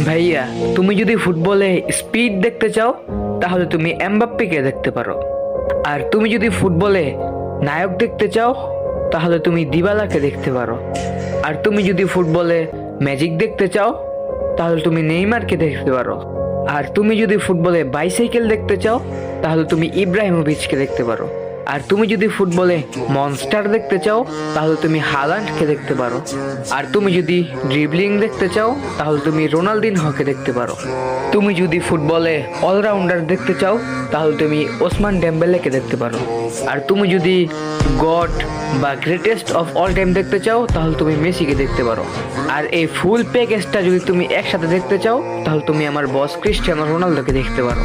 ভাইয়া, তুমি যদি ফুটবলে স্পিড দেখতে চাও তাহলে তুমি এমবাপ্পেকে দেখতে পারো। আর তুমি যদি ফুটবলে নায়ক দেখতে চাও তাহলে তুমি দিবালাকে দেখতে পারো। আর তুমি যদি ফুটবলে ম্যাজিক দেখতে চাও তাহলে তুমি নেইমারকে দেখতে পারো। আর তুমি যদি ফুটবলে বাইসাইকেল দেখতে চাও তাহলে তুমি ইব্রাহিমোভিচকে দেখতে পারো। আর তুমি যদি ফুটবলে মনস্টার দেখতে চাও তাহলে তুমি হালান্ডকে দেখতে পারো। আর তুমি যদি ড্রিবলিং দেখতে চাও তাহলে তুমি রোনালদিনহোকে দেখতে পারো। তুমি যদি ফুটবলে অলরাউন্ডার দেখতে চাও তাহলে তুমি ওসমান ডেম্বেলেকে দেখতে পারো। আর তুমি যদি গড বা গ্রেটেস্ট অফ অল টাইম দেখতে চাও তাহলে তুমি মেসিকে দেখতে পারো। আর এই ফুল প্যাকেজটা যদি তুমি একসাথে দেখতে চাও তাহলে তুমি আমার বস ক্রিস্টিয়ানো রোনালদোকে দেখতে পারো।